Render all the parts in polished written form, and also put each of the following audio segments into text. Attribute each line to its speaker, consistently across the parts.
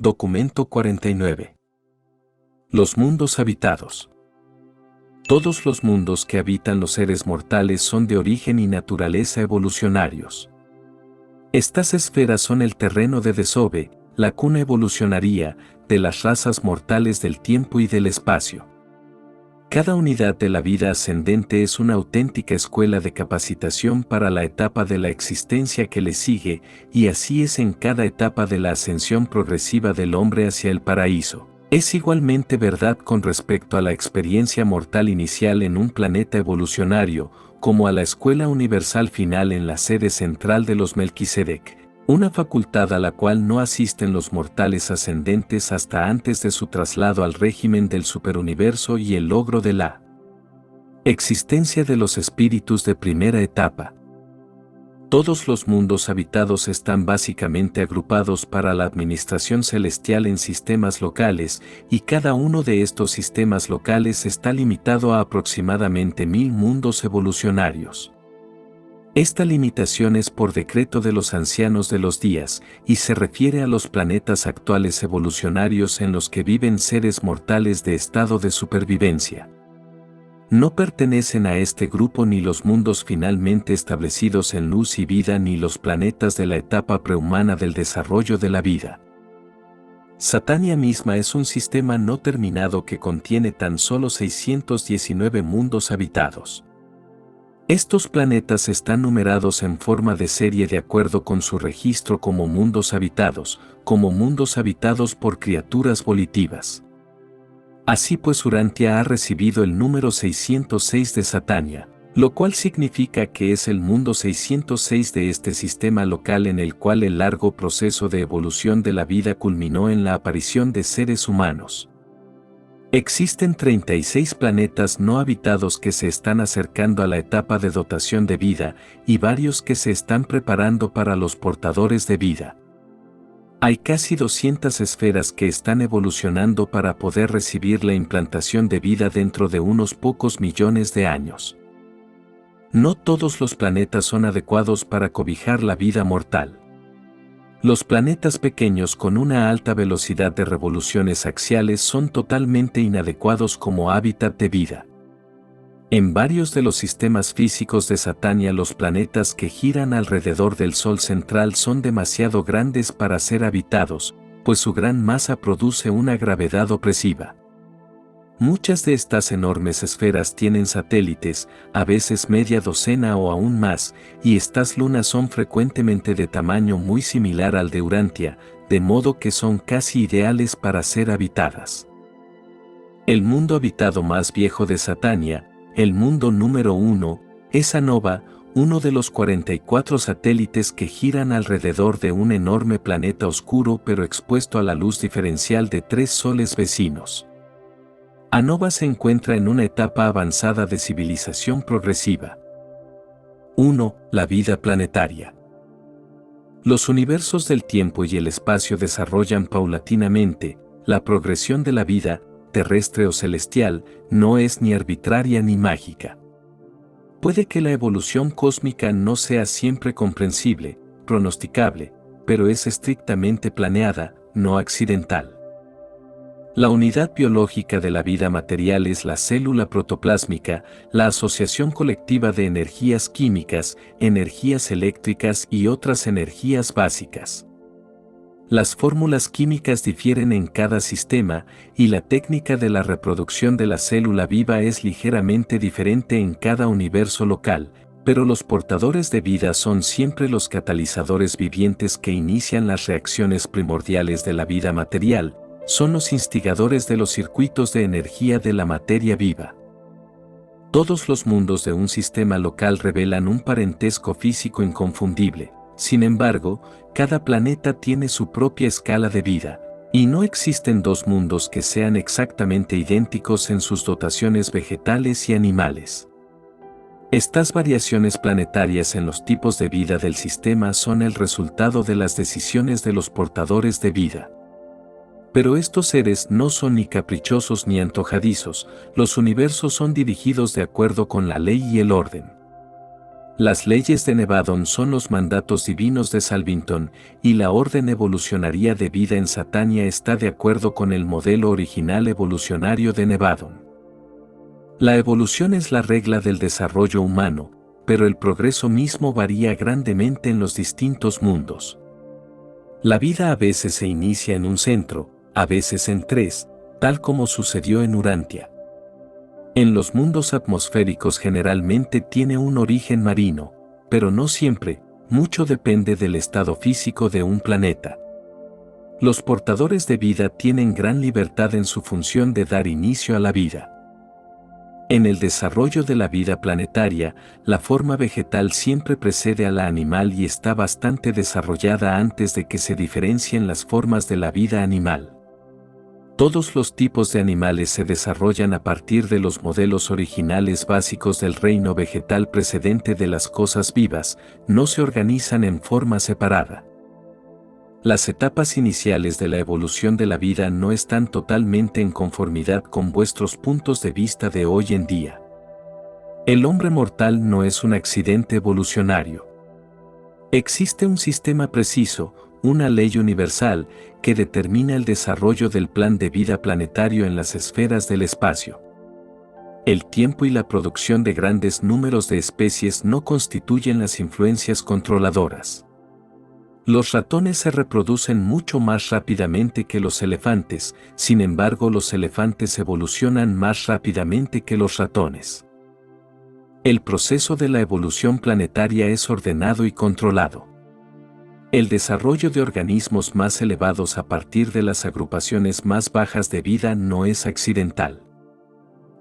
Speaker 1: Documento 49. Los mundos habitados. Todos los mundos que habitan los seres mortales son de origen y naturaleza evolucionarios. Estas esferas son el terreno de desove, la cuna evolucionaria, de las razas mortales del tiempo y del espacio. Cada unidad de la vida ascendente es una auténtica escuela de capacitación para la etapa de la existencia que le sigue, y así es en cada etapa de la ascensión progresiva del hombre hacia el paraíso. Es igualmente verdad con respecto a la experiencia mortal inicial en un planeta evolucionario, como a la escuela universal final en la sede central de los Melquisedec, una facultad a la cual no asisten los mortales ascendentes hasta antes de su traslado al régimen del superuniverso y el logro de la existencia de los espíritus de primera etapa. Todos los mundos habitados están básicamente agrupados para la administración celestial en sistemas locales, y cada uno de estos sistemas locales está limitado a aproximadamente 1000 mundos evolucionarios. Esta limitación es por decreto de los ancianos de los días, y se refiere a los planetas actuales evolucionarios en los que viven seres mortales de estado de supervivencia. No pertenecen a este grupo ni los mundos finalmente establecidos en luz y vida ni los planetas de la etapa prehumana del desarrollo de la vida. Satania misma es un sistema no terminado que contiene tan solo 619 mundos habitados. Estos planetas están numerados en forma de serie de acuerdo con su registro como mundos habitados por criaturas volitivas. Así pues Urantia ha recibido el número 606 de Satania, lo cual significa que es el mundo 606 de este sistema local en el cual el largo proceso de evolución de la vida culminó en la aparición de seres humanos. Existen 36 planetas no habitados que se están acercando a la etapa de dotación de vida, y varios que se están preparando para los portadores de vida. Hay casi 200 esferas que están evolucionando para poder recibir la implantación de vida dentro de unos pocos millones de años. No todos los planetas son adecuados para cobijar la vida mortal. Los planetas pequeños con una alta velocidad de revoluciones axiales son totalmente inadecuados como hábitat de vida. En varios de los sistemas físicos de Satania los planetas que giran alrededor del Sol central son demasiado grandes para ser habitados, pues su gran masa produce una gravedad opresiva. Muchas de estas enormes esferas tienen satélites, a veces media docena o aún más, y estas lunas son frecuentemente de tamaño muy similar al de Urantia, de modo que son casi ideales para ser habitadas. El mundo habitado más viejo de Satania, el mundo número 1, es Anova, uno de los 44 satélites que giran alrededor de un enorme planeta oscuro pero expuesto a la luz diferencial de 3 soles vecinos. Anova se encuentra en una etapa avanzada de civilización progresiva. 1. La vida planetaria. Los universos del tiempo y el espacio desarrollan paulatinamente. La progresión de la vida, terrestre o celestial, no es ni arbitraria ni mágica. Puede que la evolución cósmica no sea siempre comprensible, pronosticable, pero es estrictamente planeada, no accidental. La unidad biológica de la vida material es la célula protoplásmica, la asociación colectiva de energías químicas, energías eléctricas y otras energías básicas. Las fórmulas químicas difieren en cada sistema, y la técnica de la reproducción de la célula viva es ligeramente diferente en cada universo local, pero los portadores de vida son siempre los catalizadores vivientes que inician las reacciones primordiales de la vida material, son los instigadores de los circuitos de energía de la materia viva. Todos los mundos de un sistema local revelan un parentesco físico inconfundible. Sin embargo, cada planeta tiene su propia escala de vida, y no existen dos mundos que sean exactamente idénticos en sus dotaciones vegetales y animales. Estas variaciones planetarias en los tipos de vida del sistema son el resultado de las decisiones de los portadores de vida. Pero estos seres no son ni caprichosos ni antojadizos, los universos son dirigidos de acuerdo con la ley y el orden. Las leyes de Nevadon son los mandatos divinos de Salvington, y la orden evolucionaria de vida en Satania está de acuerdo con el modelo original evolucionario de Nevadon. La evolución es la regla del desarrollo humano, pero el progreso mismo varía grandemente en los distintos mundos. La vida a veces se inicia en un centro, a veces en tres, tal como sucedió en Urantia. En los mundos atmosféricos generalmente tiene un origen marino, pero no siempre, mucho depende del estado físico de un planeta. Los portadores de vida tienen gran libertad en su función de dar inicio a la vida. En el desarrollo de la vida planetaria, la forma vegetal siempre precede a la animal y está bastante desarrollada antes de que se diferencien las formas de la vida animal. Todos los tipos de animales se desarrollan a partir de los modelos originales básicos del reino vegetal precedente de las cosas vivas, no se organizan en forma separada. Las etapas iniciales de la evolución de la vida no están totalmente en conformidad con vuestros puntos de vista de hoy en día. El hombre mortal no es un accidente evolucionario. Existe un sistema preciso, una ley universal, que determina el desarrollo del plan de vida planetario en las esferas del espacio. El tiempo y la producción de grandes números de especies no constituyen las influencias controladoras. Los ratones se reproducen mucho más rápidamente que los elefantes, sin embargo los elefantes evolucionan más rápidamente que los ratones. El proceso de la evolución planetaria es ordenado y controlado. El desarrollo de organismos más elevados a partir de las agrupaciones más bajas de vida no es accidental.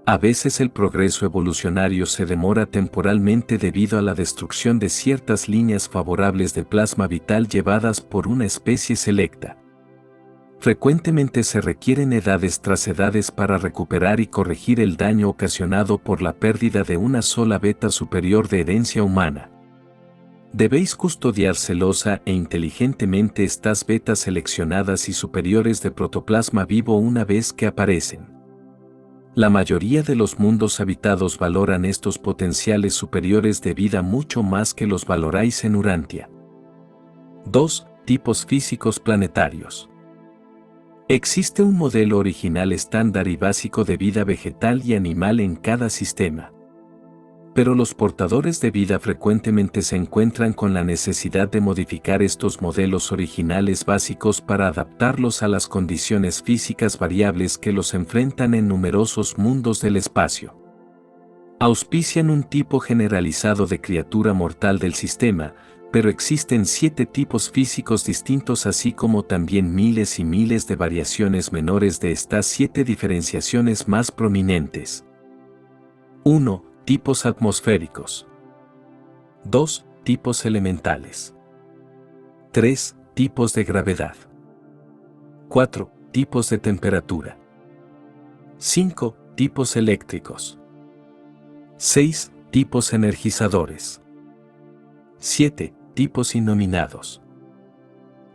Speaker 1: A veces el progreso evolucionario se demora temporalmente debido a la destrucción de ciertas líneas favorables de plasma vital llevadas por una especie selecta. Frecuentemente se requieren edades tras edades para recuperar y corregir el daño ocasionado por la pérdida de una sola beta superior de herencia humana. Debéis custodiar celosa e inteligentemente estas betas seleccionadas y superiores de protoplasma vivo una vez que aparecen. La mayoría de los mundos habitados valoran estos potenciales superiores de vida mucho más que los valoráis en Urantia. 2. Tipos físicos planetarios. Existe un modelo original estándar y básico de vida vegetal y animal en cada sistema. Pero los portadores de vida frecuentemente se encuentran con la necesidad de modificar estos modelos originales básicos para adaptarlos a las condiciones físicas variables que los enfrentan en numerosos mundos del espacio. Auspician un tipo generalizado de criatura mortal del sistema, pero existen 7 tipos físicos distintos así como también miles y miles de variaciones menores de estas 7 diferenciaciones más prominentes. 1. Tipos atmosféricos. 2. Tipos elementales. 3. Tipos de gravedad. 4. Tipos de temperatura. 5. Tipos eléctricos. 6. Tipos energizadores. 7. Tipos innominados.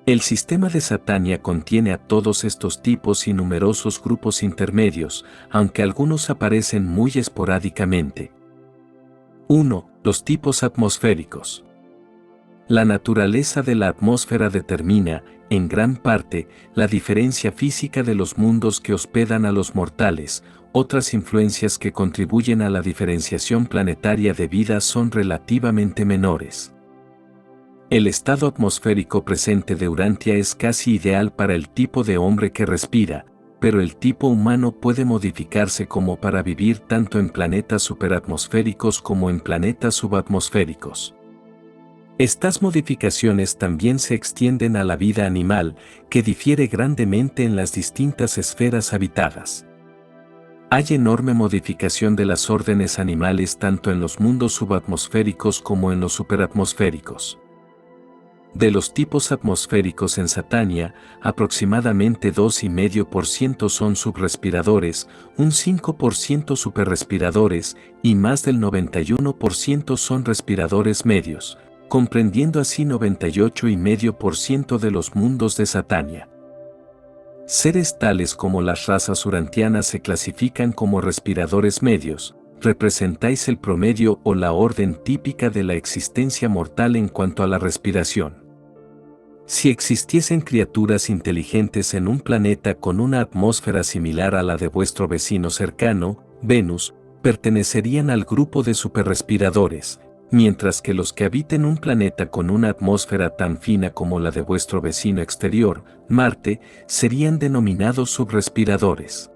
Speaker 1: El sistema de Satania contiene a todos estos tipos y numerosos grupos intermedios, aunque algunos aparecen muy esporádicamente. 1. Los tipos atmosféricos. La naturaleza de la atmósfera determina, en gran parte, la diferencia física de los mundos que hospedan a los mortales. Otras influencias que contribuyen a la diferenciación planetaria de vida son relativamente menores. El estado atmosférico presente de Urantia es casi ideal para el tipo de hombre que respira, pero el tipo humano puede modificarse como para vivir tanto en planetas superatmosféricos como en planetas subatmosféricos. Estas modificaciones también se extienden a la vida animal, que difiere grandemente en las distintas esferas habitadas. Hay enorme modificación de las órdenes animales tanto en los mundos subatmosféricos como en los superatmosféricos. De los tipos atmosféricos en Satania, aproximadamente 2,5% son subrespiradores, un 5% superrespiradores y más del 91% son respiradores medios, comprendiendo así 98,5% de los mundos de Satania. Seres tales como las razas urantianas se clasifican como respiradores medios, representáis el promedio o la orden típica de la existencia mortal en cuanto a la respiración. Si existiesen criaturas inteligentes en un planeta con una atmósfera similar a la de vuestro vecino cercano, Venus, pertenecerían al grupo de superrespiradores, mientras que los que habiten un planeta con una atmósfera tan fina como la de vuestro vecino exterior, Marte, serían denominados subrespiradores.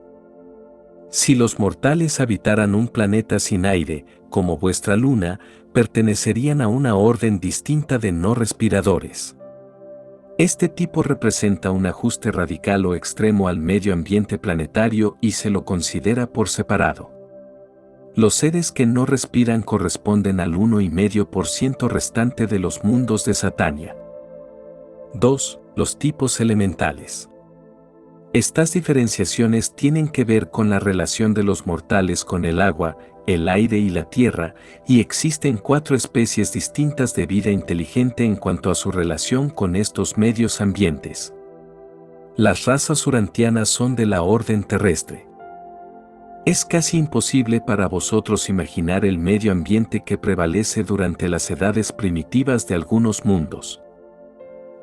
Speaker 1: Si los mortales habitaran un planeta sin aire, como vuestra Luna, pertenecerían a una orden distinta de no respiradores. Este tipo representa un ajuste radical o extremo al medio ambiente planetario y se lo considera por separado. Los seres que no respiran corresponden al 1,5% restante de los mundos de Satania. 2. Los tipos elementales. Estas diferenciaciones tienen que ver con la relación de los mortales con el agua, el aire y la tierra, y existen 4 especies distintas de vida inteligente en cuanto a su relación con estos medios ambientes. Las razas urantianas son de la orden terrestre. Es casi imposible para vosotros imaginar el medio ambiente que prevalece durante las edades primitivas de algunos mundos.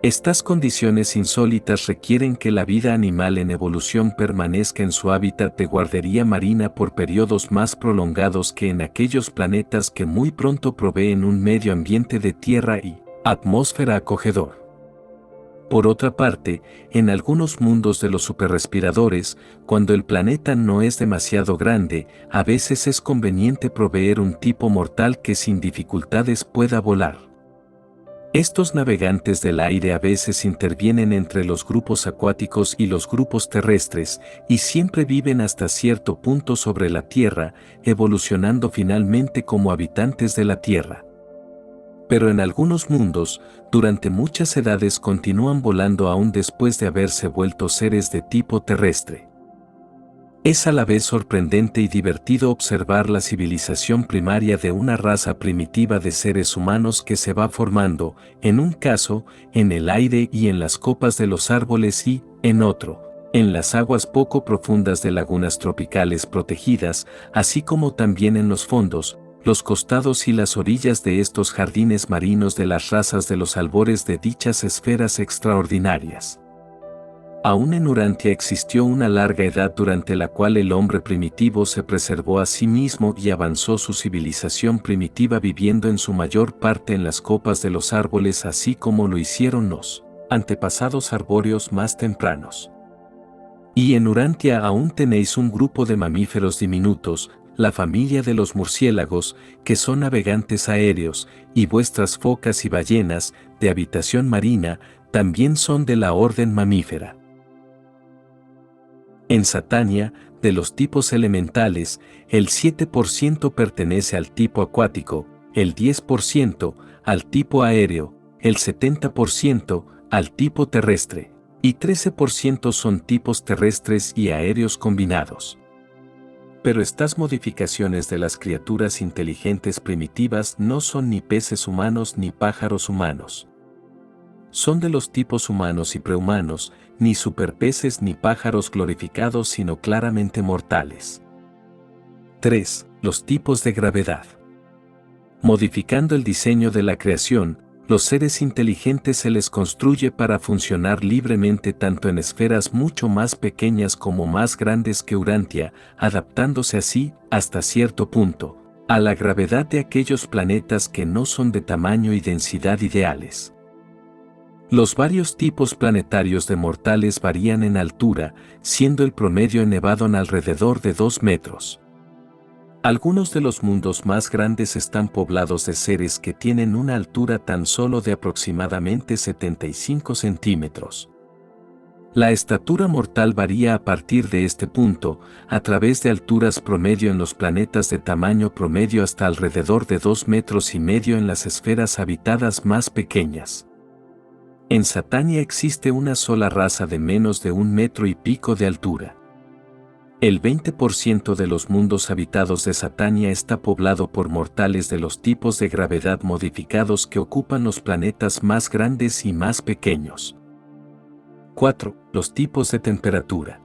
Speaker 1: Estas condiciones insólitas requieren que la vida animal en evolución permanezca en su hábitat de guardería marina por periodos más prolongados que en aquellos planetas que muy pronto proveen un medio ambiente de tierra y atmósfera acogedor. Por otra parte, en algunos mundos de los superrespiradores, cuando el planeta no es demasiado grande, a veces es conveniente proveer un tipo mortal que sin dificultades pueda volar. Estos navegantes del aire a veces intervienen entre los grupos acuáticos y los grupos terrestres, y siempre viven hasta cierto punto sobre la Tierra, evolucionando finalmente como habitantes de la Tierra. Pero en algunos mundos, durante muchas edades continúan volando aún después de haberse vuelto seres de tipo terrestre. Es a la vez sorprendente y divertido observar la civilización primaria de una raza primitiva de seres humanos que se va formando, en un caso, en el aire y en las copas de los árboles y, en otro, en las aguas poco profundas de lagunas tropicales protegidas, así como también en los fondos, los costados y las orillas de estos jardines marinos de las razas de los albores de dichas esferas extraordinarias. Aún en Urantia existió una larga edad durante la cual el hombre primitivo se preservó a sí mismo y avanzó su civilización primitiva viviendo en su mayor parte en las copas de los árboles así como lo hicieron los antepasados arbóreos más tempranos. Y en Urantia aún tenéis un grupo de mamíferos diminutos, la familia de los murciélagos, que son navegantes aéreos, y vuestras focas y ballenas, de habitación marina, también son de la orden mamífera. En Satania, de los tipos elementales, el 7% pertenece al tipo acuático, el 10% al tipo aéreo, el 70% al tipo terrestre, y 13% son tipos terrestres y aéreos combinados. Pero estas modificaciones de las criaturas inteligentes primitivas no son ni peces humanos ni pájaros humanos. Son de los tipos humanos y prehumanos, ni superpeces ni pájaros glorificados sino claramente mortales. 3. Los tipos de gravedad. Modificando el diseño de la creación, los seres inteligentes se les construye para funcionar libremente tanto en esferas mucho más pequeñas como más grandes que Urantia, adaptándose así, hasta cierto punto, a la gravedad de aquellos planetas que no son de tamaño y densidad ideales. Los varios tipos planetarios de mortales varían en altura, siendo el promedio elevado en alrededor de 2 metros. Algunos de los mundos más grandes están poblados de seres que tienen una altura tan solo de aproximadamente 75 centímetros. La estatura mortal varía a partir de este punto, a través de alturas promedio en los planetas de tamaño promedio hasta alrededor de 2,5 metros en las esferas habitadas más pequeñas. En Satania existe una sola raza de menos de 1,5 metros de altura. El 20% de los mundos habitados de Satania está poblado por mortales de los tipos de gravedad modificados que ocupan los planetas más grandes y más pequeños. 4. Los tipos de temperatura.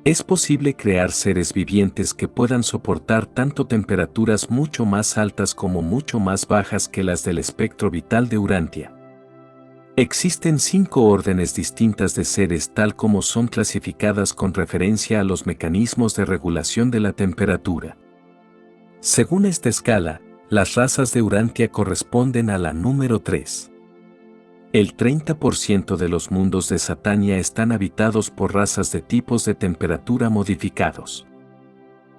Speaker 1: Es posible crear seres vivientes que puedan soportar tanto temperaturas mucho más altas como mucho más bajas que las del espectro vital de Urantia. Existen 5 órdenes distintas de seres tal como son clasificadas con referencia a los mecanismos de regulación de la temperatura. Según esta escala, las razas de Urantia corresponden a la número 3. El 30% de los mundos de Satania están habitados por razas de tipos de temperatura modificados.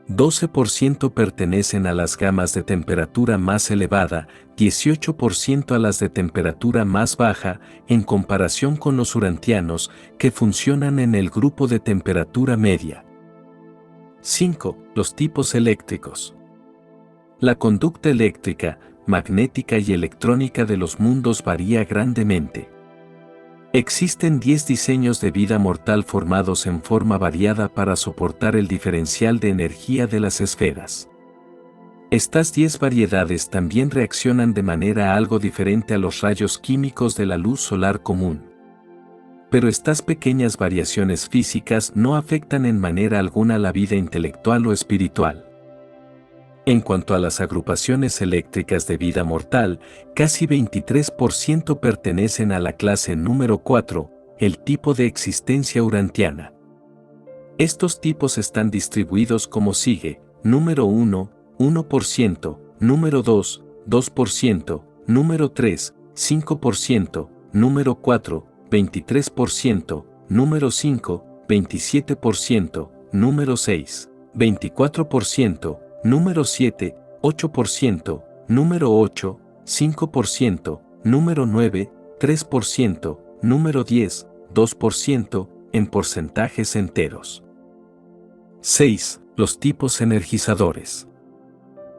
Speaker 1: 12% pertenecen a las gamas de temperatura más elevada, 18% a las de temperatura más baja, en comparación con los urantianos, que funcionan en el grupo de temperatura media. 5. Los tipos eléctricos. La conducta eléctrica, magnética y electrónica de los mundos varía grandemente. Existen 10 diseños de vida mortal formados en forma variada para soportar el diferencial de energía de las esferas. Estas 10 variedades también reaccionan de manera algo diferente a los rayos químicos de la luz solar común. Pero estas pequeñas variaciones físicas no afectan en manera alguna la vida intelectual o espiritual. En cuanto a las agrupaciones eléctricas de vida mortal, casi 23% pertenecen a la clase número 4, el tipo de existencia urantiana. Estos tipos están distribuidos como sigue: número 1, 1%, número 2, 2%, número 3, 5%, número 4, 23%, número 5, 27%, número 6, 24%, número 7, 8%, número 8, 5%, número 9, 3%, número 10, 2%, en porcentajes enteros. 6. Los tipos energizadores.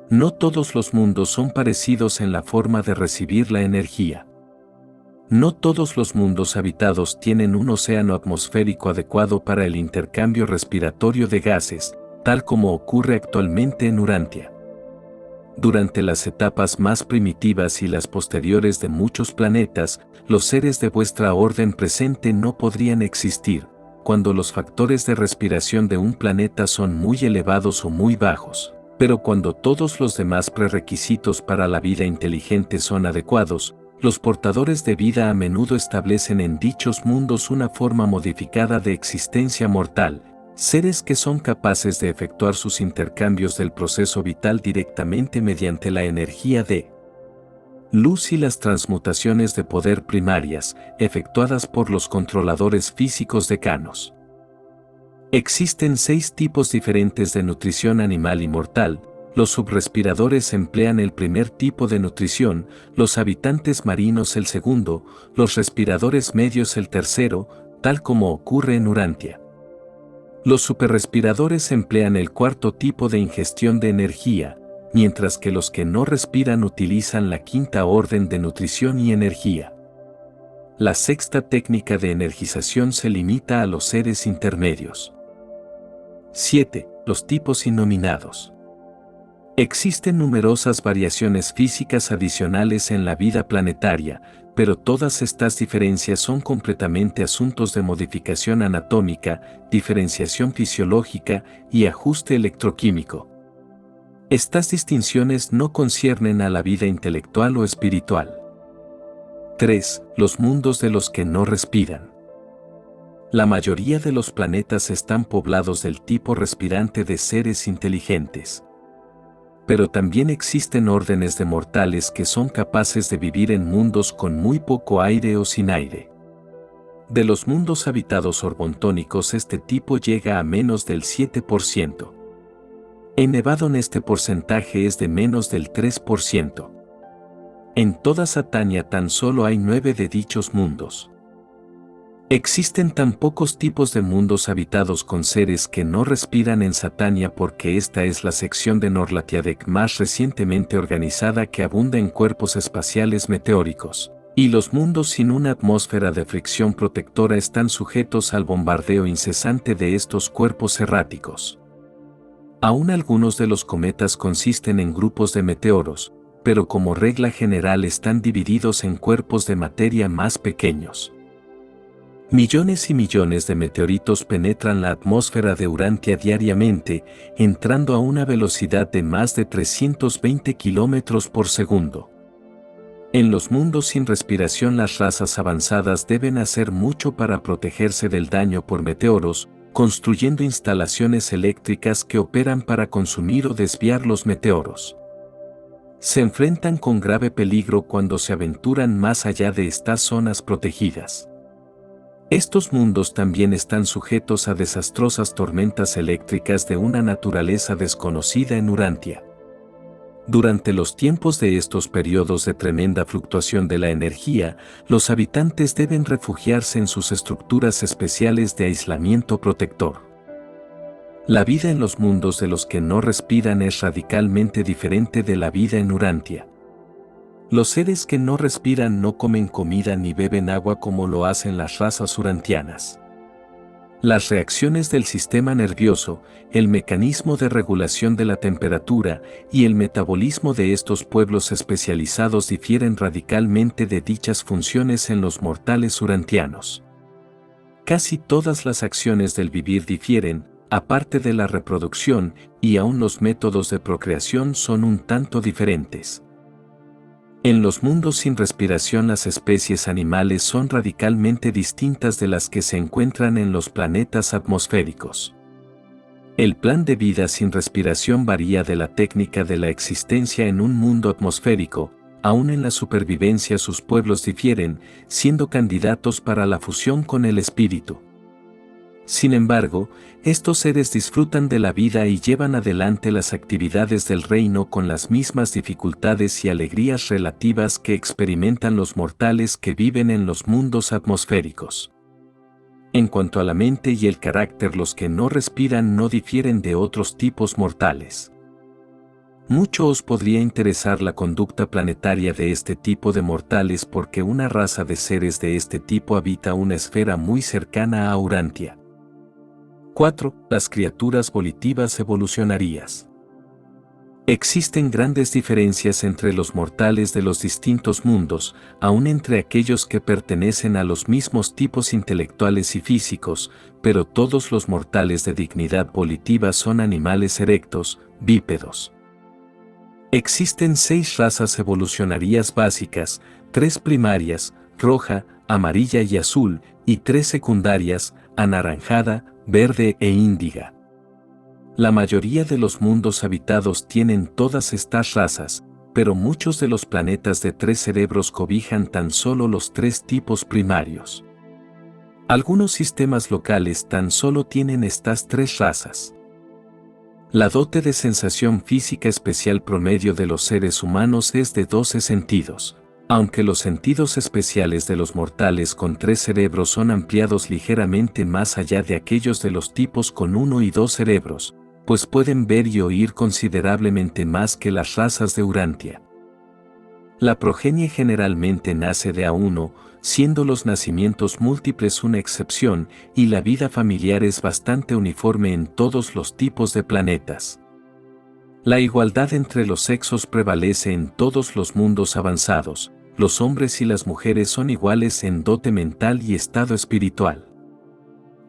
Speaker 1: No todos los mundos son parecidos en la forma de recibir la energía. No todos los mundos habitados tienen un océano atmosférico adecuado para el intercambio respiratorio de gases, tal como ocurre actualmente en Urantia. Durante las etapas más primitivas y las posteriores de muchos planetas, los seres de vuestra orden presente no podrían existir, cuando los factores de respiración de un planeta son muy elevados o muy bajos. Pero cuando todos los demás prerequisitos para la vida inteligente son adecuados, los portadores de vida a menudo establecen en dichos mundos una forma modificada de existencia mortal, seres que son capaces de efectuar sus intercambios del proceso vital directamente mediante la energía de luz y las transmutaciones de poder primarias, efectuadas por los controladores físicos decanos. Existen 6 tipos diferentes de nutrición animal y mortal. Los subrespiradores emplean el primer tipo de nutrición, los habitantes marinos el segundo, los respiradores medios el tercero, tal como ocurre en Urantia. Los superrespiradores emplean el cuarto tipo de ingestión de energía, mientras que los que no respiran utilizan la quinta orden de nutrición y energía. La sexta técnica de energización se limita a los seres intermedios. 7. Los tipos innominados. Existen numerosas variaciones físicas adicionales en la vida planetaria, pero todas estas diferencias son completamente asuntos de modificación anatómica, diferenciación fisiológica y ajuste electroquímico. Estas distinciones no conciernen a la vida intelectual o espiritual. 3. Los mundos de los que no respiran. La mayoría de los planetas están poblados del tipo respirante de seres inteligentes. Pero también existen órdenes de mortales que son capaces de vivir en mundos con muy poco aire o sin aire. De los mundos habitados orbontónicos este tipo llega a menos del 7%. En Nevadon este porcentaje es de menos del 3%. En toda Satania tan solo hay 9 de dichos mundos. Existen tan pocos tipos de mundos habitados con seres que no respiran en Satania porque esta es la sección de Norlatiadec más recientemente organizada que abunda en cuerpos espaciales meteóricos, y los mundos sin una atmósfera de fricción protectora están sujetos al bombardeo incesante de estos cuerpos erráticos. Aún algunos de los cometas consisten en grupos de meteoros, pero como regla general están divididos en cuerpos de materia más pequeños. Millones y millones de meteoritos penetran la atmósfera de Urantia diariamente, entrando a una velocidad de más de 320 kilómetros por segundo. En los mundos sin respiración, las razas avanzadas deben hacer mucho para protegerse del daño por meteoros, construyendo instalaciones eléctricas que operan para consumir o desviar los meteoros. Se enfrentan con grave peligro cuando se aventuran más allá de estas zonas protegidas. Estos mundos también están sujetos a desastrosas tormentas eléctricas de una naturaleza desconocida en Urantia. Durante los tiempos de estos periodos de tremenda fluctuación de la energía, los habitantes deben refugiarse en sus estructuras especiales de aislamiento protector. La vida en los mundos de los que no respiran es radicalmente diferente de la vida en Urantia. Los seres que no respiran no comen comida ni beben agua como lo hacen las razas urantianas. Las reacciones del sistema nervioso, el mecanismo de regulación de la temperatura y el metabolismo de estos pueblos especializados difieren radicalmente de dichas funciones en los mortales urantianos. Casi todas las acciones del vivir difieren, aparte de la reproducción, y aún los métodos de procreación son un tanto diferentes. En los mundos sin respiración, las especies animales son radicalmente distintas de las que se encuentran en los planetas atmosféricos. El plan de vida sin respiración varía de la técnica de la existencia en un mundo atmosférico. Aún en la supervivencia sus pueblos difieren, siendo candidatos para la fusión con el espíritu. Sin embargo, estos seres disfrutan de la vida y llevan adelante las actividades del reino con las mismas dificultades y alegrías relativas que experimentan los mortales que viven en los mundos atmosféricos. En cuanto a la mente y el carácter, los que no respiran no difieren de otros tipos mortales. Mucho os podría interesar la conducta planetaria de este tipo de mortales, porque una raza de seres de este tipo habita una esfera muy cercana a Urantia. 4. Las criaturas volitivas evolucionarias. Existen grandes diferencias entre los mortales de los distintos mundos, aun entre aquellos que pertenecen a los mismos tipos intelectuales y físicos, pero todos los mortales de dignidad volitiva son animales erectos, bípedos. Existen 6 razas evolucionarias básicas, 3 primarias, roja, amarilla y azul, y 3 secundarias, anaranjada, verde e índiga. La mayoría de los mundos habitados tienen todas estas razas, pero muchos de los planetas de 3 cerebros cobijan tan solo los 3 tipos primarios. Algunos sistemas locales tan solo tienen estas 3 razas. La dote de sensación física especial promedio de los seres humanos es de 12 sentidos. Aunque los sentidos especiales de los mortales con 3 cerebros son ampliados ligeramente más allá de aquellos de los tipos con 1 y 2 cerebros, pues pueden ver y oír considerablemente más que las razas de Urantia. La progenie generalmente nace de a uno, siendo los nacimientos múltiples una excepción, y la vida familiar es bastante uniforme en todos los tipos de planetas. La igualdad entre los sexos prevalece en todos los mundos avanzados. Los hombres y las mujeres son iguales en dote mental y estado espiritual.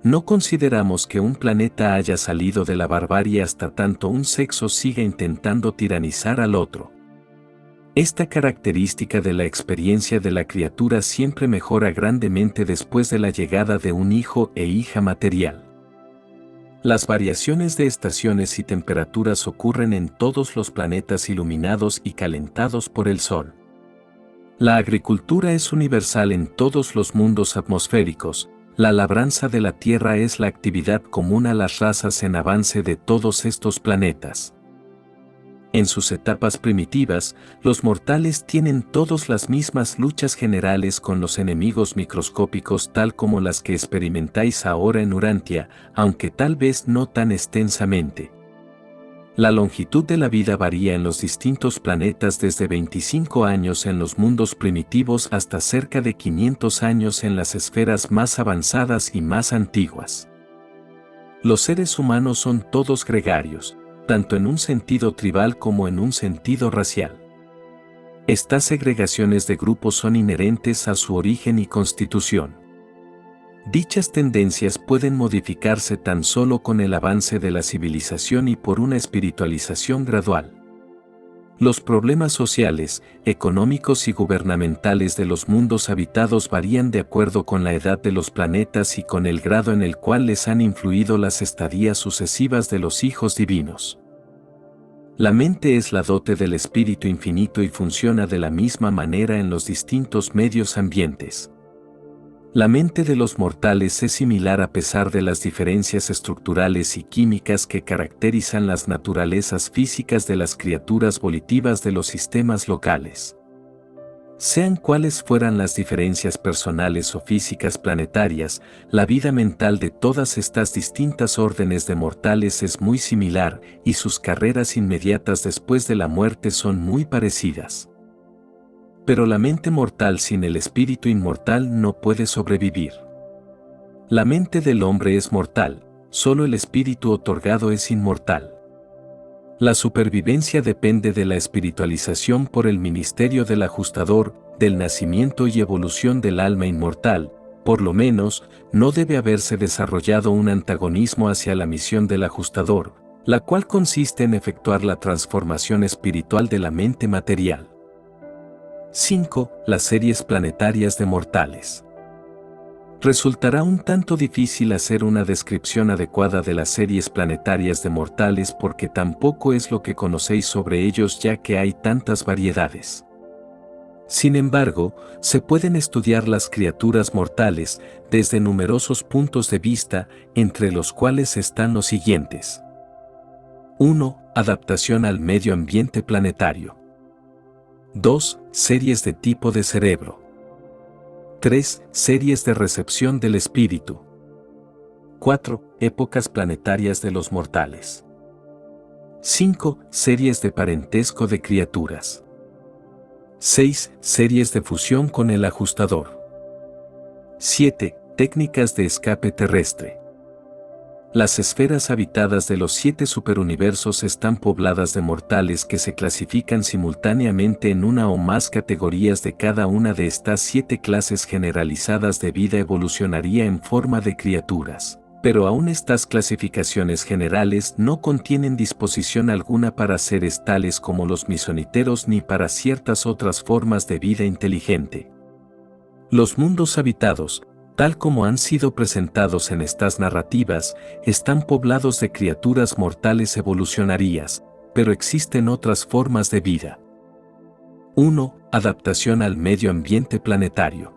Speaker 1: No consideramos que un planeta haya salido de la barbarie hasta tanto un sexo siga intentando tiranizar al otro. Esta característica de la experiencia de la criatura siempre mejora grandemente después de la llegada de un hijo e hija material. Las variaciones de estaciones y temperaturas ocurren en todos los planetas iluminados y calentados por el Sol. La agricultura es universal en todos los mundos atmosféricos. La labranza de la tierra es la actividad común a las razas en avance de todos estos planetas. En sus etapas primitivas, los mortales tienen todas las mismas luchas generales con los enemigos microscópicos tal como las que experimentáis ahora en Urantia, aunque tal vez no tan extensamente. La longitud de la vida varía en los distintos planetas desde 25 años en los mundos primitivos hasta cerca de 500 años en las esferas más avanzadas y más antiguas. Los seres humanos son todos gregarios, tanto en un sentido tribal como en un sentido racial. Estas segregaciones de grupos son inherentes a su origen y constitución. Dichas tendencias pueden modificarse tan solo con el avance de la civilización y por una espiritualización gradual. Los problemas sociales, económicos y gubernamentales de los mundos habitados varían de acuerdo con la edad de los planetas y con el grado en el cual les han influido las estadías sucesivas de los hijos divinos. La mente es la dote del espíritu infinito y funciona de la misma manera en los distintos medios ambientes. La mente de los mortales es similar a pesar de las diferencias estructurales y químicas que caracterizan las naturalezas físicas de las criaturas volitivas de los sistemas locales. Sean cuales fueran las diferencias personales o físicas planetarias, la vida mental de todas estas distintas órdenes de mortales es muy similar y sus carreras inmediatas después de la muerte son muy parecidas. Pero la mente mortal sin el espíritu inmortal no puede sobrevivir. La mente del hombre es mortal, solo el espíritu otorgado es inmortal. La supervivencia depende de la espiritualización por el ministerio del ajustador, del nacimiento y evolución del alma inmortal. Por lo menos, no debe haberse desarrollado un antagonismo hacia la misión del ajustador, la cual consiste en efectuar la transformación espiritual de la mente material. 5. Las series planetarias de mortales. Resultará un tanto difícil hacer una descripción adecuada de las series planetarias de mortales porque tampoco es lo que conocéis sobre ellos ya que hay tantas variedades. Sin embargo, se pueden estudiar las criaturas mortales desde numerosos puntos de vista, entre los cuales están los siguientes. 1. Adaptación al medio ambiente planetario. 2. Series de tipo de cerebro. 3. Series de recepción del espíritu. 4. Épocas planetarias de los mortales. 5. Series de parentesco de criaturas. 6. Series de fusión con el ajustador. 7. Técnicas de escape terrestre. Las esferas habitadas de los 7 superuniversos están pobladas de mortales que se clasifican simultáneamente en una o más categorías de cada una de estas 7 clases generalizadas de vida evolucionaria en forma de criaturas. Pero aún estas clasificaciones generales no contienen disposición alguna para seres tales como los misoniteros ni para ciertas otras formas de vida inteligente. Los mundos habitados, tal como han sido presentados en estas narrativas, están poblados de criaturas mortales evolucionarias, pero existen otras formas de vida. 1. Adaptación al medio ambiente planetario.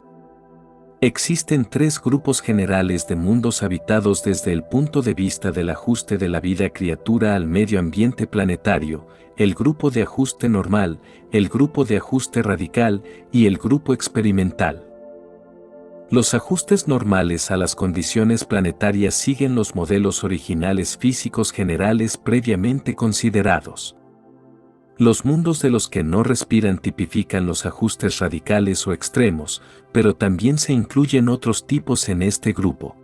Speaker 1: Existen 3 grupos generales de mundos habitados desde el punto de vista del ajuste de la vida criatura al medio ambiente planetario: el grupo de ajuste normal, el grupo de ajuste radical y el grupo experimental. Los ajustes normales a las condiciones planetarias siguen los modelos originales físicos generales previamente considerados. Los mundos de los que no respiran tipifican los ajustes radicales o extremos, pero también se incluyen otros tipos en este grupo.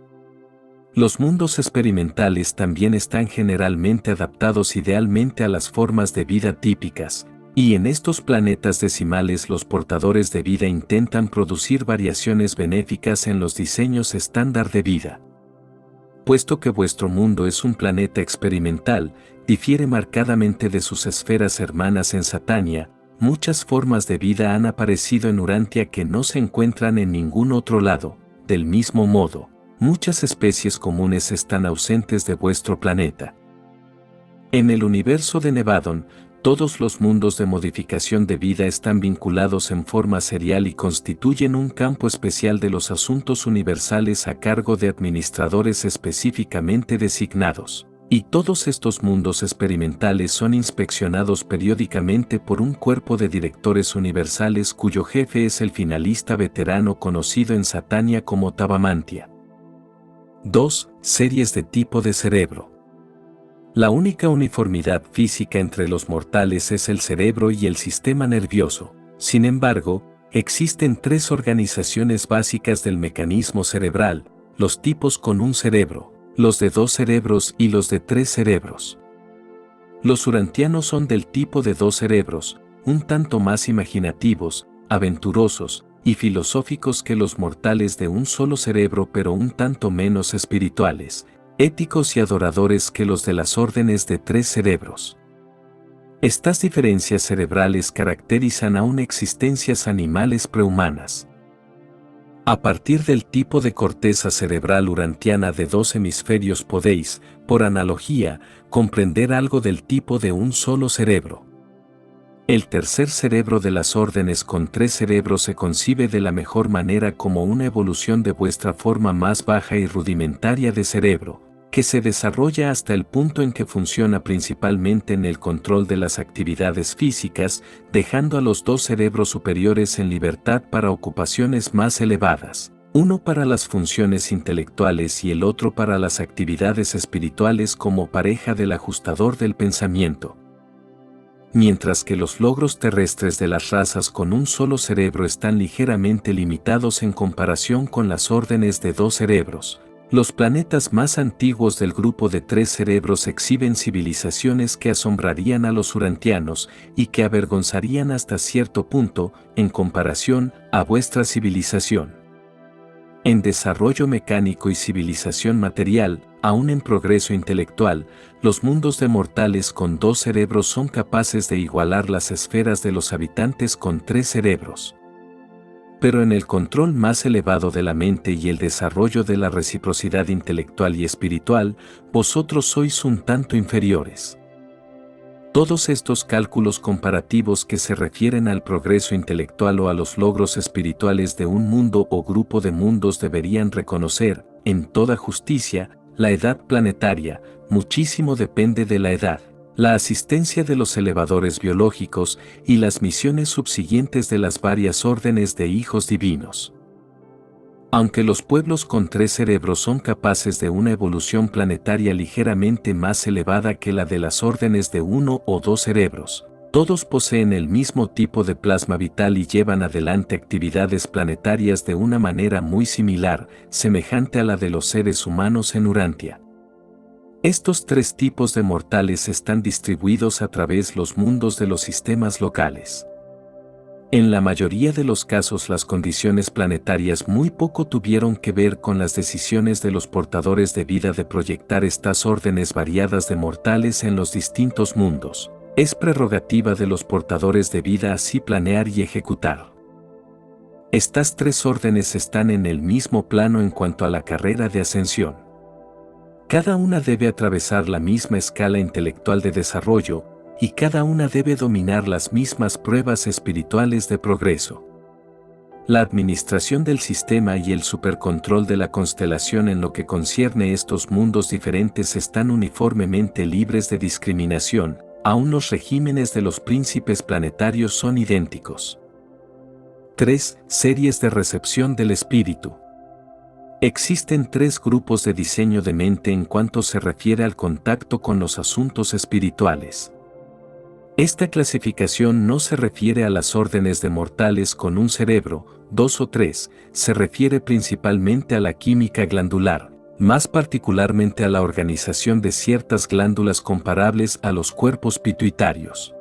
Speaker 1: Los mundos experimentales también están generalmente adaptados idealmente a las formas de vida típicas, y en estos planetas decimales los portadores de vida intentan producir variaciones benéficas en los diseños estándar de vida. Puesto que vuestro mundo es un planeta experimental, difiere marcadamente de sus esferas hermanas en Satania, muchas formas de vida han aparecido en Urantia que no se encuentran en ningún otro lado. Del mismo modo, muchas especies comunes están ausentes de vuestro planeta. En el universo de Nevadon, todos los mundos de modificación de vida están vinculados en forma serial y constituyen un campo especial de los asuntos universales a cargo de administradores específicamente designados. Y todos estos mundos experimentales son inspeccionados periódicamente por un cuerpo de directores universales cuyo jefe es el finalista veterano conocido en Satania como Tabamantia. 2. Series de tipo de cerebro. La única uniformidad física entre los mortales es el cerebro y el sistema nervioso. Sin embargo, existen 3 organizaciones básicas del mecanismo cerebral: los tipos con un cerebro, los de 2 cerebros y los de 3 cerebros. Los urantianos son del tipo de 2 cerebros, un tanto más imaginativos, aventurosos, y filosóficos que los mortales de un solo cerebro, pero un tanto menos espirituales, éticos y adoradores que los de las órdenes de 3 cerebros. Estas diferencias cerebrales caracterizan aún existencias animales prehumanas. A partir del tipo de corteza cerebral urantiana de 2 hemisferios podéis, por analogía, comprender algo del tipo de un solo cerebro. El tercer cerebro de las órdenes con 3 cerebros se concibe de la mejor manera como una evolución de vuestra forma más baja y rudimentaria de cerebro, que se desarrolla hasta el punto en que funciona principalmente en el control de las actividades físicas, dejando a los 2 cerebros superiores en libertad para ocupaciones más elevadas, uno para las funciones intelectuales y el otro para las actividades espirituales como pareja del ajustador del pensamiento. Mientras que los logros terrestres de las razas con un solo cerebro están ligeramente limitados en comparación con las órdenes de 2 cerebros, los planetas más antiguos del grupo de 3 cerebros exhiben civilizaciones que asombrarían a los urantianos y que avergonzarían hasta cierto punto en comparación a vuestra civilización. En desarrollo mecánico y civilización material, aún en progreso intelectual, los mundos de mortales con 2 cerebros son capaces de igualar las esferas de los habitantes con 3 cerebros. Pero en el control más elevado de la mente y el desarrollo de la reciprocidad intelectual y espiritual, vosotros sois un tanto inferiores. Todos estos cálculos comparativos que se refieren al progreso intelectual o a los logros espirituales de un mundo o grupo de mundos deberían reconocer, en toda justicia, la edad planetaria. Muchísimo depende de la edad, la asistencia de los elevadores biológicos y las misiones subsiguientes de las varias órdenes de hijos divinos. Aunque los pueblos con 3 cerebros son capaces de una evolución planetaria ligeramente más elevada que la de las órdenes de 1 o 2 cerebros, todos poseen el mismo tipo de plasma vital y llevan adelante actividades planetarias de una manera muy similar, semejante a la de los seres humanos en Urantia. Estos 3 tipos de mortales están distribuidos a través los mundos de los sistemas locales. En la mayoría de los casos las condiciones planetarias muy poco tuvieron que ver con las decisiones de los portadores de vida de proyectar estas órdenes variadas de mortales en los distintos mundos. Es prerrogativa de los portadores de vida así planear y ejecutar. Estas 3 órdenes están en el mismo plano en cuanto a la carrera de ascensión. Cada una debe atravesar la misma escala intelectual de desarrollo, y cada una debe dominar las mismas pruebas espirituales de progreso. La administración del sistema y el supercontrol de la constelación en lo que concierne estos mundos diferentes están uniformemente libres de discriminación, aun los regímenes de los príncipes planetarios son idénticos. 3. Series de recepción del espíritu. Existen 3 grupos de diseño de mente en cuanto se refiere al contacto con los asuntos espirituales. Esta clasificación no se refiere a las órdenes de mortales con un cerebro, 2 o 3, se refiere principalmente a la química glandular, más particularmente a la organización de ciertas glándulas comparables a los cuerpos pituitarios.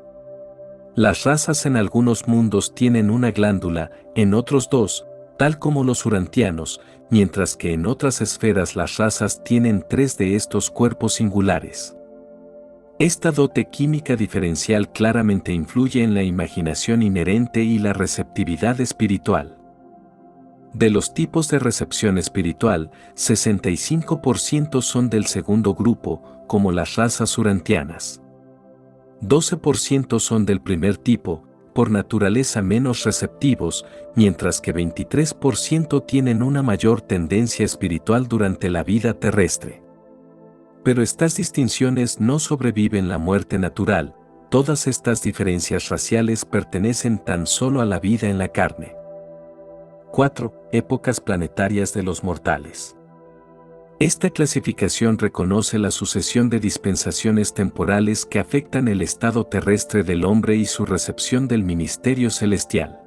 Speaker 1: Las razas en algunos mundos tienen una glándula, en otros 2, tal como los urantianos, mientras que en otras esferas las razas tienen 3 de estos cuerpos singulares. Esta dote química diferencial claramente influye en la imaginación inherente y la receptividad espiritual. De los tipos de recepción espiritual, 65% son del segundo grupo, como las razas urantianas. 12% son del primer tipo, por naturaleza menos receptivos, mientras que 23% tienen una mayor tendencia espiritual durante la vida terrestre. Pero estas distinciones no sobreviven la muerte natural, todas estas diferencias raciales pertenecen tan solo a la vida en la carne. 4. Épocas planetarias de los mortales. Esta clasificación reconoce la sucesión de dispensaciones temporales que afectan el estado terrestre del hombre y su recepción del ministerio celestial.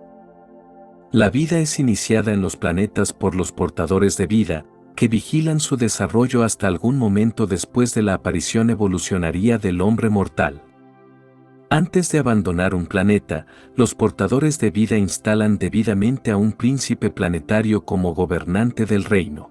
Speaker 1: La vida es iniciada en los planetas por los portadores de vida, que vigilan su desarrollo hasta algún momento después de la aparición evolucionaria del hombre mortal. Antes de abandonar un planeta, los portadores de vida instalan debidamente a un príncipe planetario como gobernante del reino.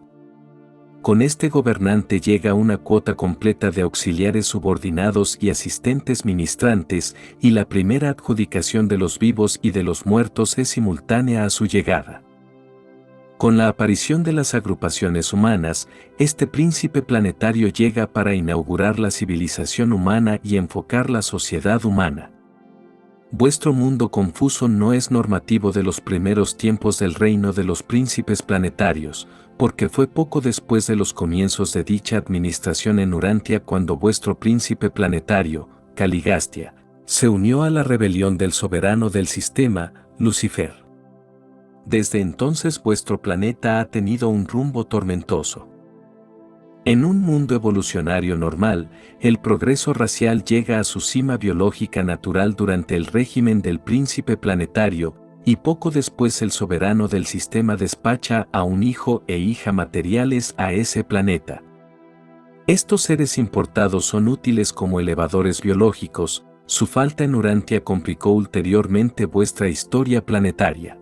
Speaker 1: Con este gobernante llega una cuota completa de auxiliares subordinados y asistentes ministrantes, y la primera adjudicación de los vivos y de los muertos es simultánea a su llegada. Con la aparición de las agrupaciones humanas, este príncipe planetario llega para inaugurar la civilización humana y enfocar la sociedad humana. Vuestro mundo confuso no es normativo de los primeros tiempos del reino de los príncipes planetarios, porque fue poco después de los comienzos de dicha administración en Urantia cuando vuestro príncipe planetario, Caligastia, se unió a la rebelión del soberano del sistema, Lucifer. Desde entonces vuestro planeta ha tenido un rumbo tormentoso. En un mundo evolucionario normal, el progreso racial llega a su cima biológica natural durante el régimen del príncipe planetario, y poco después el soberano del sistema despacha a un hijo e hija materiales a ese planeta. Estos seres importados son útiles como elevadores biológicos, su falta en Urantia complicó ulteriormente vuestra historia planetaria.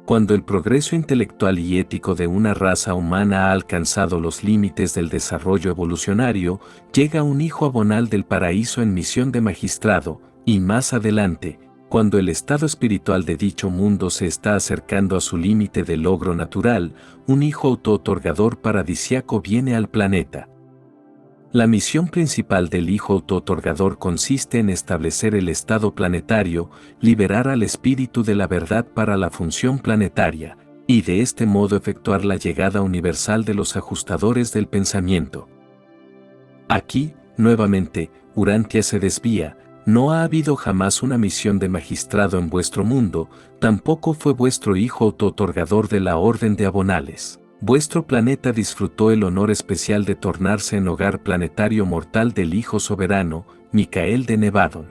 Speaker 1: Cuando el progreso intelectual y ético de una raza humana ha alcanzado los límites del desarrollo evolucionario, llega un hijo abonal del paraíso en misión de magistrado, y más adelante, cuando el estado espiritual de dicho mundo se está acercando a su límite de logro natural, un hijo autootorgador paradisiaco viene al planeta. La misión principal del hijo autootorgador consiste en establecer el estado planetario, liberar al espíritu de la verdad para la función planetaria, y de este modo efectuar la llegada universal de los ajustadores del pensamiento. Aquí, nuevamente, Urantia se desvía. No ha habido jamás una misión de magistrado en vuestro mundo, tampoco fue vuestro hijo autootorgador de la Orden de Abonales. Vuestro planeta disfrutó el honor especial de tornarse en hogar planetario mortal del Hijo Soberano, Micael de Nevadon.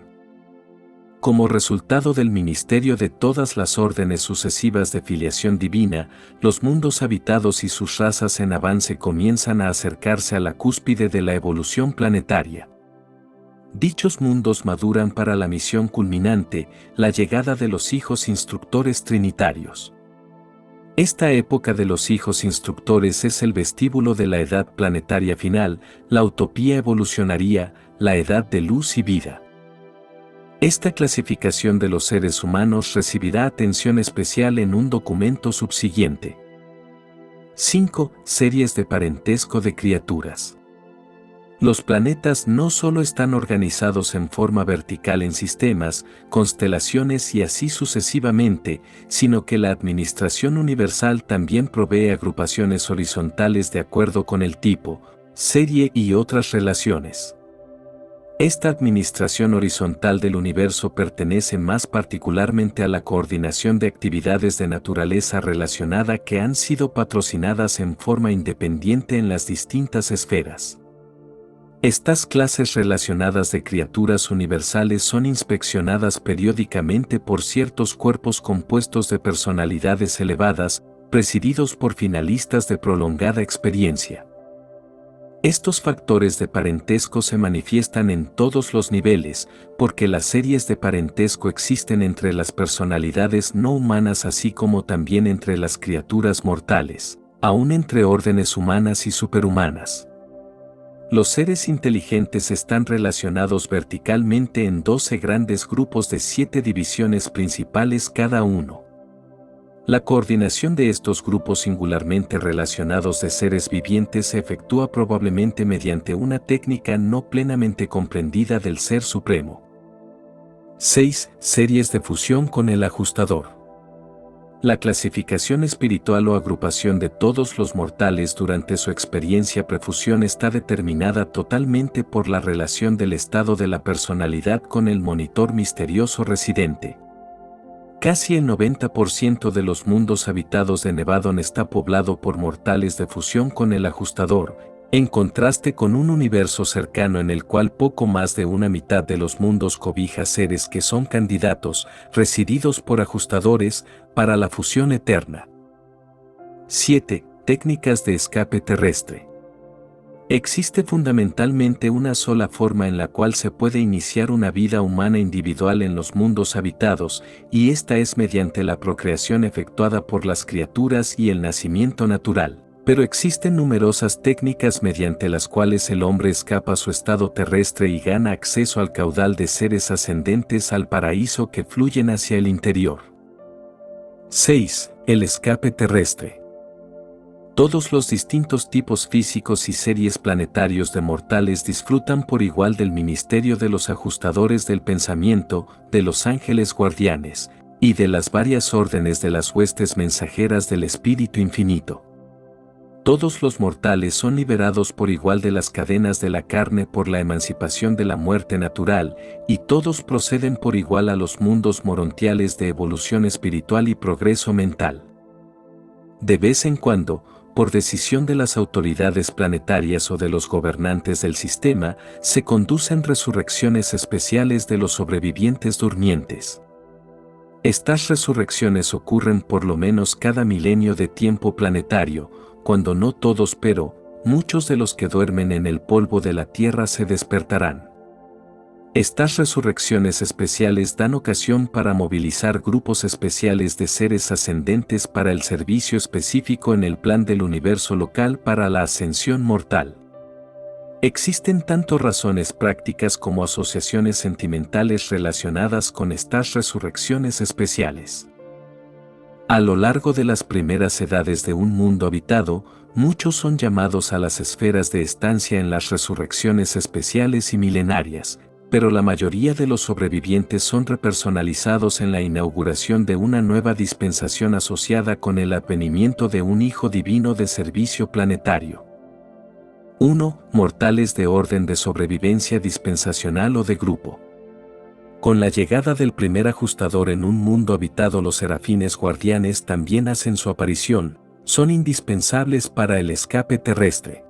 Speaker 1: Como resultado del ministerio de todas las órdenes sucesivas de filiación divina, los mundos habitados y sus razas en avance comienzan a acercarse a la cúspide de la evolución planetaria. Dichos mundos maduran para la misión culminante, la llegada de los hijos instructores trinitarios. Esta época de los hijos instructores es el vestíbulo de la edad planetaria final, la utopía evolucionaria, la edad de luz y vida. Esta clasificación de los seres humanos recibirá atención especial en un documento subsiguiente. 5. Series de parentesco de criaturas. Los planetas no solo están organizados en forma vertical en sistemas, constelaciones y así sucesivamente, sino que la administración universal también provee agrupaciones horizontales de acuerdo con el tipo, serie y otras relaciones. Esta administración horizontal del universo pertenece más particularmente a la coordinación de actividades de naturaleza relacionada que han sido patrocinadas en forma independiente en las distintas esferas. Estas clases relacionadas de criaturas universales son inspeccionadas periódicamente por ciertos cuerpos compuestos de personalidades elevadas, presididos por finalistas de prolongada experiencia. Estos factores de parentesco se manifiestan en todos los niveles, porque las series de parentesco existen entre las personalidades no humanas así como también entre las criaturas mortales, aún entre órdenes humanas y superhumanas. Los seres inteligentes están relacionados verticalmente en 12 grandes grupos de 7 divisiones principales cada uno. La coordinación de estos grupos singularmente relacionados de seres vivientes se efectúa probablemente mediante una técnica no plenamente comprendida del Ser Supremo. 6. Series de fusión con el ajustador. La clasificación espiritual o agrupación de todos los mortales durante su experiencia prefusión está determinada totalmente por la relación del estado de la personalidad con el monitor misterioso residente. Casi el 90% de los mundos habitados de Nevadon está poblado por mortales de fusión con el ajustador, en contraste con un universo cercano en el cual poco más de una mitad de los mundos cobija seres que son candidatos, resididos por ajustadores, para la fusión eterna. 7. Técnicas de escape terrestre. Existe fundamentalmente una sola forma en la cual se puede iniciar una vida humana individual en los mundos habitados, y esta es mediante la procreación efectuada por las criaturas y el nacimiento natural. Pero existen numerosas técnicas mediante las cuales el hombre escapa a su estado terrestre y gana acceso al caudal de seres ascendentes al paraíso que fluyen hacia el interior. 6. El escape terrestre. Todos los distintos tipos físicos y series planetarios de mortales disfrutan por igual del ministerio de los ajustadores del pensamiento, de los ángeles guardianes, y de las varias órdenes de las huestes mensajeras del Espíritu Infinito. Todos los mortales son liberados por igual de las cadenas de la carne por la emancipación de la muerte natural, y todos proceden por igual a los mundos morontiales de evolución espiritual y progreso mental. De vez en cuando, por decisión de las autoridades planetarias o de los gobernantes del sistema, se conducen resurrecciones especiales de los sobrevivientes durmientes. Estas resurrecciones ocurren por lo menos cada milenio de tiempo planetario, cuando no todos pero, muchos de los que duermen en el polvo de la tierra se despertarán. Estas resurrecciones especiales dan ocasión para movilizar grupos especiales de seres ascendentes para el servicio específico en el plan del universo local para la ascensión mortal. Existen tanto razones prácticas como asociaciones sentimentales relacionadas con estas resurrecciones especiales. A lo largo de las primeras edades de un mundo habitado, muchos son llamados a las esferas de estancia en las resurrecciones especiales y milenarias, pero la mayoría de los sobrevivientes son repersonalizados en la inauguración de una nueva dispensación asociada con el advenimiento de un Hijo Divino de servicio planetario. 1. Mortales de orden de sobrevivencia dispensacional o de grupo. Con la llegada del primer ajustador en un mundo habitado, los serafines guardianes también hacen su aparición, son indispensables para el escape terrestre.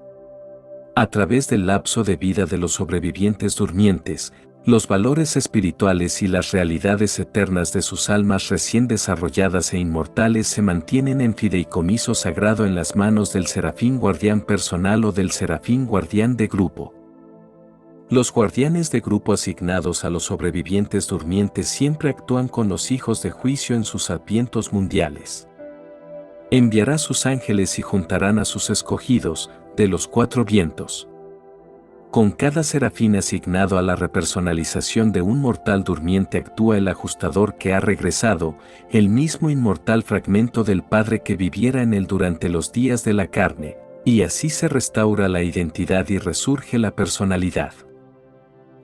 Speaker 1: A través del lapso de vida de los sobrevivientes durmientes, los valores espirituales y las realidades eternas de sus almas recién desarrolladas e inmortales se mantienen en fideicomiso sagrado en las manos del serafín guardián personal o del serafín guardián de grupo. Los guardianes de grupo asignados a los sobrevivientes durmientes siempre actúan con los hijos de juicio en sus advientos mundiales. Enviará sus ángeles y juntarán a sus escogidos, de los cuatro vientos. Con cada serafín asignado a la repersonalización de un mortal durmiente actúa el ajustador que ha regresado, el mismo inmortal fragmento del Padre que viviera en él durante los días de la carne, y así se restaura la identidad y resurge la personalidad.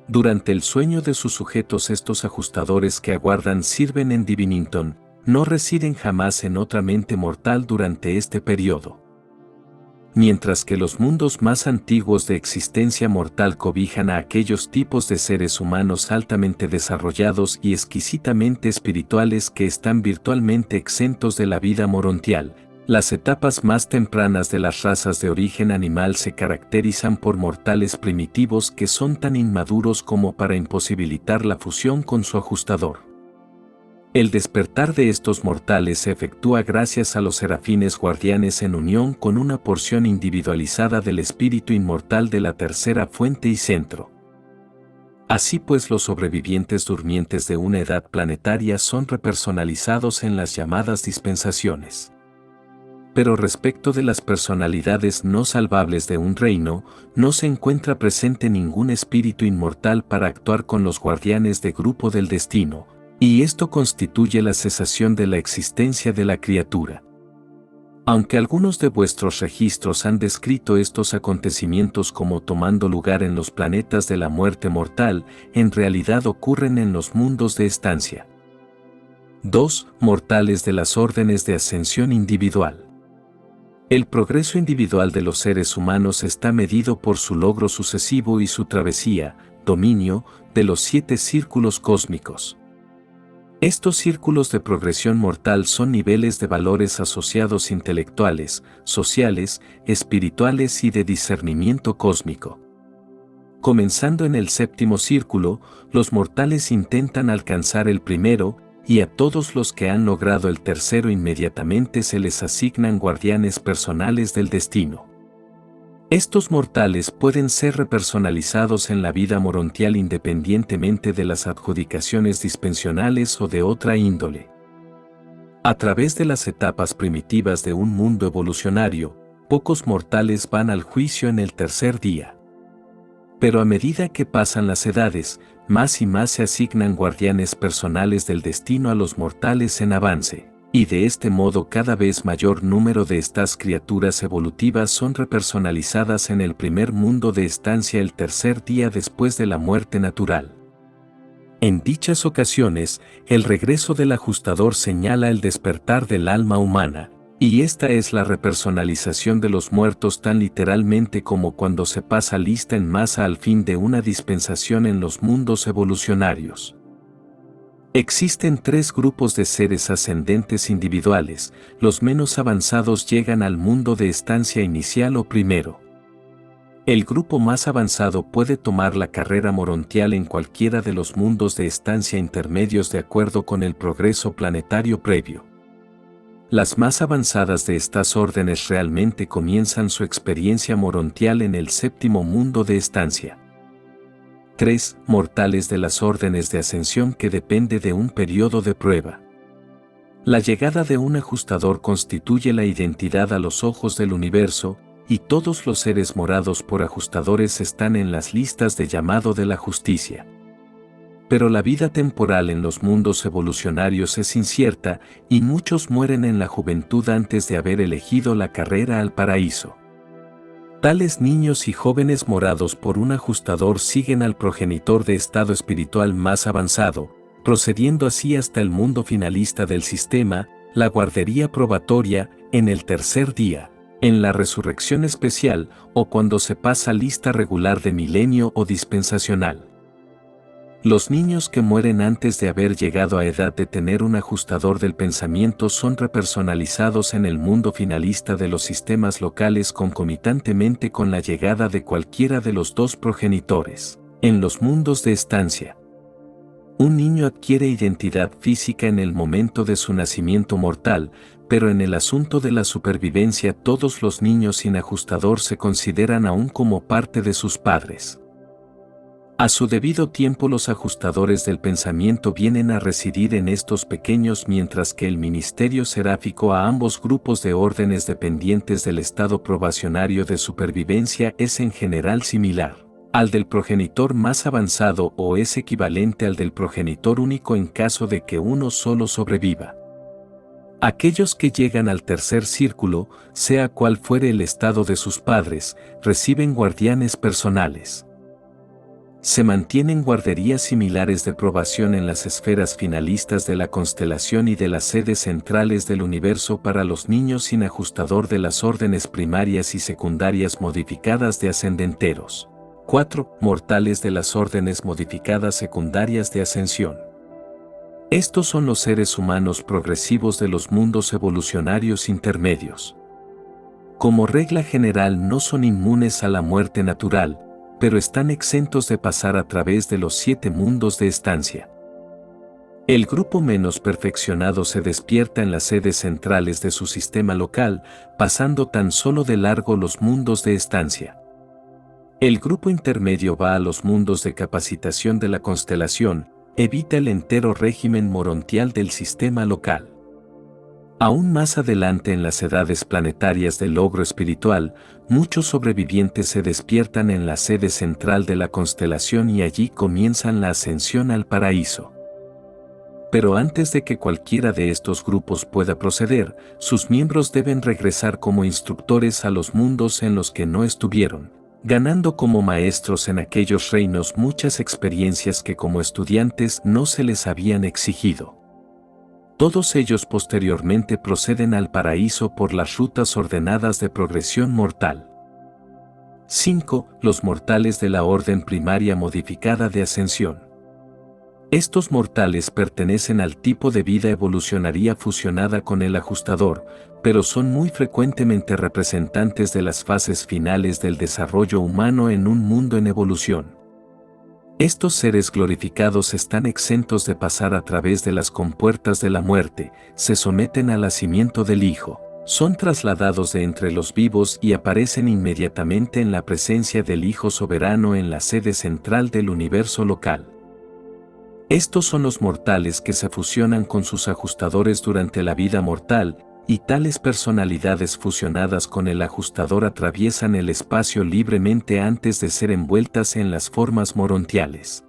Speaker 1: Durante el sueño de sus sujetos, estos ajustadores que aguardan sirven en Divinington, no residen jamás en otra mente mortal durante este periodo. Mientras que los mundos más antiguos de existencia mortal cobijan a aquellos tipos de seres humanos altamente desarrollados y exquisitamente espirituales que están virtualmente exentos de la vida morontial, las etapas más tempranas de las razas de origen animal se caracterizan por mortales primitivos que son tan inmaduros como para imposibilitar la fusión con su ajustador. El despertar de estos mortales se efectúa gracias a los serafines guardianes en unión con una porción individualizada del espíritu inmortal de la tercera fuente y centro. Así pues, los sobrevivientes durmientes de una edad planetaria son repersonalizados en las llamadas dispensaciones. Pero respecto de las personalidades no salvables de un reino, no se encuentra presente ningún espíritu inmortal para actuar con los guardianes de grupo del destino, y esto constituye la cesación de la existencia de la criatura. Aunque algunos de vuestros registros han descrito estos acontecimientos como tomando lugar en los planetas de la muerte mortal, en realidad ocurren en los mundos de estancia. 2. Mortales de las órdenes de ascensión individual. El progreso individual de los seres humanos está medido por su logro sucesivo y su travesía, dominio, de los 7 círculos cósmicos. Estos círculos de progresión mortal son niveles de valores asociados intelectuales, sociales, espirituales y de discernimiento cósmico. Comenzando en el 7º círculo, los mortales intentan alcanzar el primero, y a todos los que han logrado el tercero inmediatamente se les asignan guardianes personales del destino. Estos mortales pueden ser repersonalizados en la vida morontial independientemente de las adjudicaciones dispensionales o de otra índole. A través de las etapas primitivas de un mundo evolucionario, pocos mortales van al juicio en el tercer día. Pero a medida que pasan las edades, más y más se asignan guardianes personales del destino a los mortales en avance, y de este modo cada vez mayor número de estas criaturas evolutivas son repersonalizadas en el primer mundo de estancia el tercer día después de la muerte natural. En dichas ocasiones, el regreso del ajustador señala el despertar del alma humana, y esta es la repersonalización de los muertos tan literalmente como cuando se pasa lista en masa al fin de una dispensación en los mundos evolucionarios. Existen tres grupos de seres ascendentes individuales, los menos avanzados llegan al mundo de estancia inicial o primero. El grupo más avanzado puede tomar la carrera morontial en cualquiera de los mundos de estancia intermedios de acuerdo con el progreso planetario previo. Las más avanzadas de estas órdenes realmente comienzan su experiencia morontial en el séptimo mundo de estancia. 3. Mortales de las órdenes de ascensión que depende de un periodo de prueba. La llegada de un ajustador constituye la identidad a los ojos del universo, y todos los seres morados por ajustadores están en las listas de llamado de la justicia. Pero la vida temporal en los mundos evolucionarios es incierta, y muchos mueren en la juventud antes de haber elegido la carrera al paraíso. Tales niños y jóvenes morados por un ajustador siguen al progenitor de estado espiritual más avanzado, procediendo así hasta el mundo finalista del sistema, la guardería probatoria, en el tercer día, en la resurrección especial o cuando se pasa lista regular de milenio o dispensacional. Los niños que mueren antes de haber llegado a edad de tener un ajustador del pensamiento son repersonalizados en el mundo finalista de los sistemas locales concomitantemente con la llegada de cualquiera de los dos progenitores, en los mundos de estancia. Un niño adquiere identidad física en el momento de su nacimiento mortal, pero en el asunto de la supervivencia todos los niños sin ajustador se consideran aún como parte de sus padres. A su debido tiempo los ajustadores del pensamiento vienen a residir en estos pequeños mientras que el ministerio seráfico a ambos grupos de órdenes dependientes del estado probacionario de supervivencia es en general similar al del progenitor más avanzado o es equivalente al del progenitor único en caso de que uno solo sobreviva. Aquellos que llegan al tercer círculo, sea cual fuere el estado de sus padres, reciben guardianes personales. Se mantienen guarderías similares de probación en las esferas finalistas de la constelación y de las sedes centrales del universo para los niños sin ajustador de las órdenes primarias y secundarias modificadas de ascendenteros. 4. Mortales de las órdenes modificadas secundarias de ascensión. Estos son los seres humanos progresivos de los mundos evolucionarios intermedios. Como regla general no son inmunes a la muerte natural, pero están exentos de pasar a través de los 7 mundos de estancia. El grupo menos perfeccionado se despierta en las sedes centrales de su sistema local, pasando tan solo de largo los mundos de estancia. El grupo intermedio va a los mundos de capacitación de la constelación, evita el entero régimen morontial del sistema local. Aún más adelante en las edades planetarias del logro espiritual, muchos sobrevivientes se despiertan en la sede central de la constelación y allí comienzan la ascensión al paraíso. Pero antes de que cualquiera de estos grupos pueda proceder, sus miembros deben regresar como instructores a los mundos en los que no estuvieron, ganando como maestros en aquellos reinos muchas experiencias que como estudiantes no se les habían exigido. Todos ellos posteriormente proceden al paraíso por las rutas ordenadas de progresión mortal. 5. Los mortales de la orden primaria modificada de ascensión. Estos mortales pertenecen al tipo de vida evolucionaria fusionada con el ajustador, pero son muy frecuentemente representantes de las fases finales del desarrollo humano en un mundo en evolución. Estos seres glorificados están exentos de pasar a través de las compuertas de la muerte, se someten al nacimiento del Hijo, Son trasladados de entre los vivos y aparecen inmediatamente en la presencia del Hijo Soberano en la sede central del universo local. Estos son los mortales que se fusionan con sus ajustadores durante la vida mortal, y tales personalidades fusionadas con el ajustador atraviesan el espacio libremente antes de ser envueltas en las formas morontiales.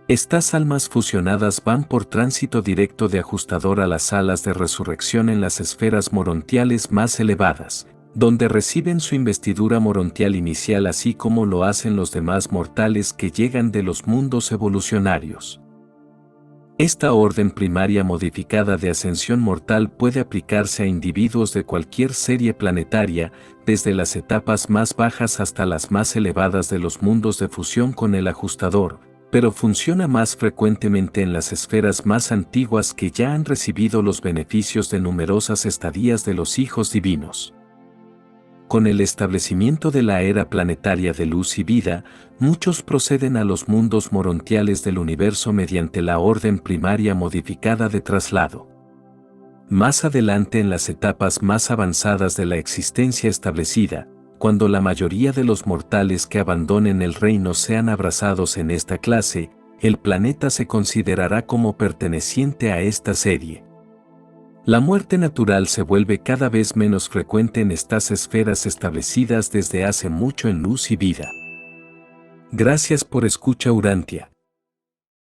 Speaker 1: Estas almas fusionadas van por tránsito directo de ajustador a las salas de resurrección en las esferas morontiales más elevadas, donde reciben su investidura morontial inicial así como lo hacen los demás mortales que llegan de los mundos evolucionarios. Esta orden primaria modificada de ascensión mortal puede aplicarse a individuos de cualquier serie planetaria, desde las etapas más bajas hasta las más elevadas de los mundos de fusión con el ajustador, pero funciona más frecuentemente en las esferas más antiguas que ya han recibido los beneficios de numerosas estadías de los hijos divinos. Con el establecimiento de la era planetaria de luz y vida, muchos proceden a los mundos morontiales del universo mediante la orden primaria modificada de traslado. Más adelante en las etapas más avanzadas de la existencia establecida, cuando la mayoría de los mortales que abandonen el reino sean abrazados en esta clase, el planeta se considerará como perteneciente a esta serie. La muerte natural se vuelve cada vez menos frecuente en estas esferas establecidas desde hace mucho en luz y vida. Gracias por escuchar Urantia.